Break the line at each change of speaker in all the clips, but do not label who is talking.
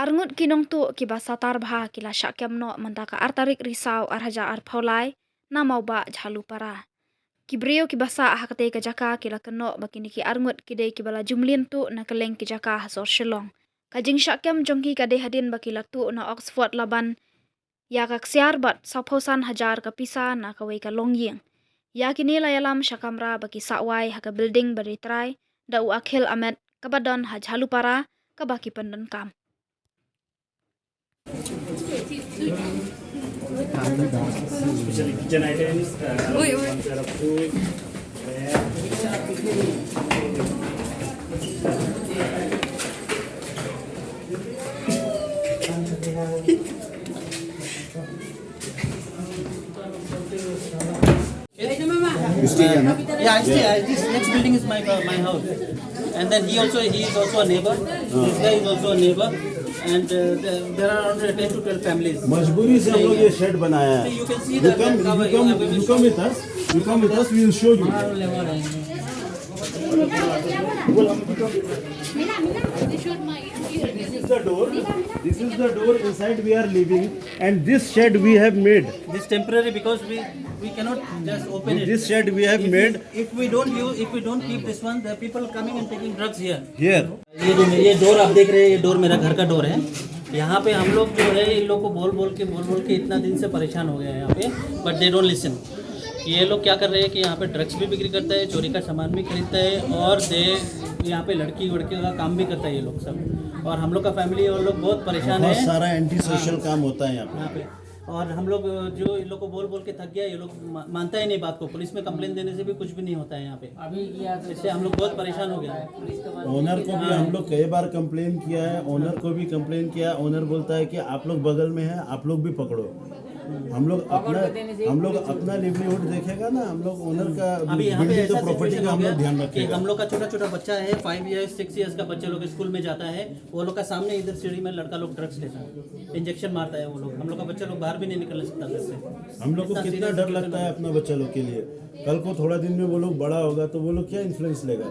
Arngut kinong tu ki basa tarbha kila syakyam no mentaka artarik risau arhaja arpaulai na mau ba jalu para. Kibrio ki basa hakate ka jaka kila keno bakini ki arngut kidei ki bala jumlin tu na keleng ki jaka hasor shillong. Kajing syakyam jongki kade hadin bakila tu na Oxford laban ya kaksiar bat saphosan hajar kapisa na kawai ka longying. Ya kini layalam syakamra baki sakwai haka building beritrai da u akhil amet kabadon hajalu para kabaki pendan kam.
Especially kitchen items, one set of food,
You stay here, no?
Yeah, I stay. This next building is my house, and then he is also a neighbor. This guy is also a neighbor, and there are around 10 to 12 families.
मजबूरी से हम लोग ये shade बनाया है.
You can see
You
the
come with us. You come with us. We will show you. This is the door. This is the door inside we are living, and this shed we have made.
This temporary because we cannot just open it.
This shed we have made
If we don't keep this one, there are people coming and taking drugs here.
here.
ये door आप देख रहे हैं, ये door मेरा घर का door है. यहाँ पे हम लोग जो है इन लोग को बोल के इतना दिन से परेशान हो गए हैं यहाँ पे, बट दे डोंट लिसन. ये लोग क्या कर रहे हैं कि यहाँ पे ड्रग्स भी बिक्री करता है, चोरी का सामान भी खरीदता है, और यहाँ पे लड़की का काम भी करता है ये लोग सब. और हम लोग का फैमिली और लोग बहुत परेशान है.
बहुत सारा एंटी सोशल काम होता है यहाँ पे.
और हम लोग जो इन लोग को बोल के थक गया, ये लोग मानता ही नहीं बात को. पुलिस में कंप्लेन देने से भी कुछ भी नहीं होता है यहाँ पे. इससे हम लोग बहुत परेशान हो गया.
ओनर को भी हम लोग कई बार कंप्लेन किया है, ओनर को भी कंप्लेन किया. ओनर बोलता है कि आप लोग बगल में हैं, आप लोग भी पकड़ो. हम लोग अपना लिवलीहुड देखेगा ना. हम लोग ओनर का
अभी यहाँ पे
तो
ऐसा
प्रॉपर्टी
सिचुएशन
का
हो
हम लोग ध्यान
गया कि
रखेगा.
हम लोग का छोटा बच्चा है, 5 इयर्स 6 इयर्स का बच्चे लोग स्कूल में जाता है. वो लोग का सामने इधर सीढ़ी में लड़का लोग ड्रग्स लेता है, इंजेक्शन मारता है वो लोग. हम लोग का बच्चा लोग बाहर भी नहीं निकल सकता घर से.
हम लोग को कितना डर लगता है अपना बच्चा लोग के लिए. कल को थोड़ा दिन में वो लोग बड़ा होगा तो वो लोग क्या इन्फ्लुएंस लेगा.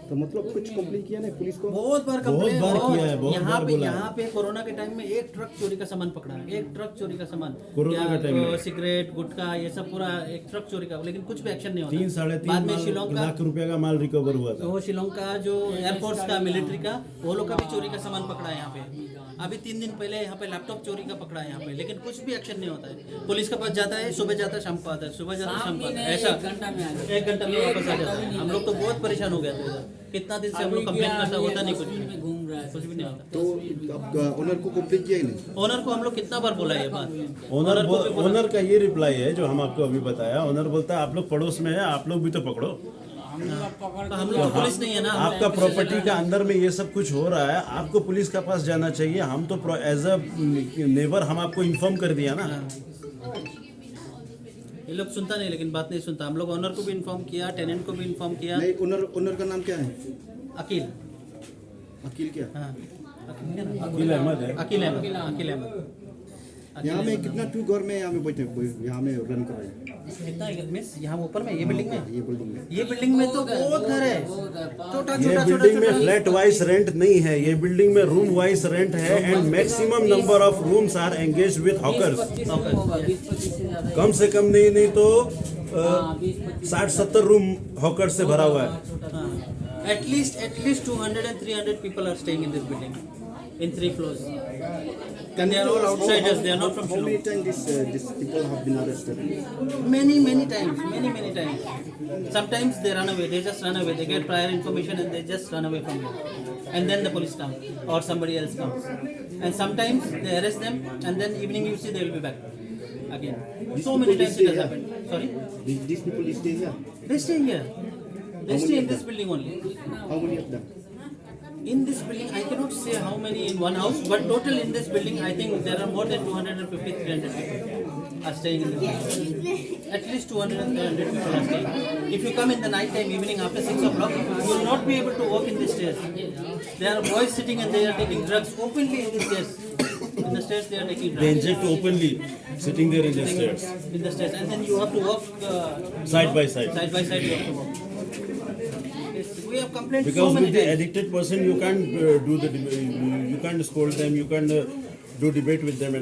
तो मतलब कुछ कंप्लेन किया ना पुलिस को?
बहुत बार कंप्लेन
किया है, बहुत बार बोला है.
यहाँ पे कोरोना के टाइम में एक ट्रक चोरी का सामान पकड़ा है. एक ट्रक चोरी का सामान,
कोरोना के टाइम में
सिगरेट गुटखा ये सब पूरा एक ट्रक चोरी का, लेकिन कुछ भी एक्शन नहीं होता.
3-3.5
बाद में शिलोंग का
लाख रुपए का माल रिकवर हुआ था.
वो शिलोंग का जो एयरफोर्स का मिलिट्री का वो लोग का भी चोरी का सामान पकड़ा है यहाँ पे. अभी 3 दिन पहले यहाँ पे लैपटॉप चोरी का पकड़ा है यहाँ पे, लेकिन कुछ भी एक्शन नहीं होता है. पुलिस के पास जाता है, सुबह जाता है शाम को आता है, सुबह जाता है शाम को आता है. ऐसा 1 घंटा में वापस आ जाता है. हम लोग तो बहुत परेशान हो गया था. कितना दिन से हम लोग कंप्लेन करता होता नहीं, कुछ भी नहीं होता.
तो ओनर को कंप्लेन किया ही नहीं?
ओनर को हम लोग कितना बार बोला ये बात.
ओनर का ये रिप्लाई है जो हम आपको अभी बताया. ओनर बोलता है आप लोग पड़ोस में है, आप लोग भी तो पकड़ो.
तो हम लोग पुलिस नहीं है ना.
आपका प्रॉपर्टी का अंदर में ये सब कुछ हो रहा है, आपको पुलिस के पास जाना चाहिए. हम तो एज अ नेबर हम आपको इन्फॉर्म कर दिया ना.
ये लोग सुनता नहीं, लेकिन बात नहीं सुनता. हम लोग ओनर को भी इन्फॉर्म किया, टेनेंट को भी इन्फॉर्म किया.
नहीं, ओनर का नाम क्या है?
अकील.
अकील क्या?
हाँ,
अकील अहमद है.
अकील अहमद.
यहाँ में कितना टू घर में यहाँ में बैठे यहाँ में रन कर रहे हैं?
कितना मिस यहाँ ऊपर में ये बिल्डिंग में?
ये बिल्डिंग में
तो बहुत घर है.
ये बिल्डिंग में फ्लैट वाइज रेंट नहीं है, ये बिल्डिंग में रूम वाइज रेंट है. And maximum number of rooms are engaged with hawkers. कम से कम नहीं तो 60-70 रूम हॉकर्स से भरा हुआ है.
At least 200 and 300 people are staying in this building, in 3 floors. And they are all outsiders. They are not from
How many
Shillong.
times this people have been arrested?
Many times. Sometimes they run away. They just run away. They get prior information and they just run away from here. And then the police come or somebody else comes. And sometimes they arrest them and then evening you see they will be back again. So many times it has happened. Sorry?
These people stay here?
They stay here. They stay in this building only.
How many of them?
In this building, I cannot say how many in one house, but total in this building, I think there are more than 250-300 people are staying in this building. At least 200 and 300 people are staying. If you come in the night time, evening after 6 o'clock, you will not be able to walk in the stairs. There are boys sitting and they are taking drugs openly in the stairs. In the stairs, they are taking drugs.
They inject openly, sitting there in the stairs.
In the stairs, and then you have to walk
Side by side.
Side by side, you have to walk. Yes, we have complained so
Because
many
with the
times.
addicted person, you can't you can't scold them, you can't do debate with them.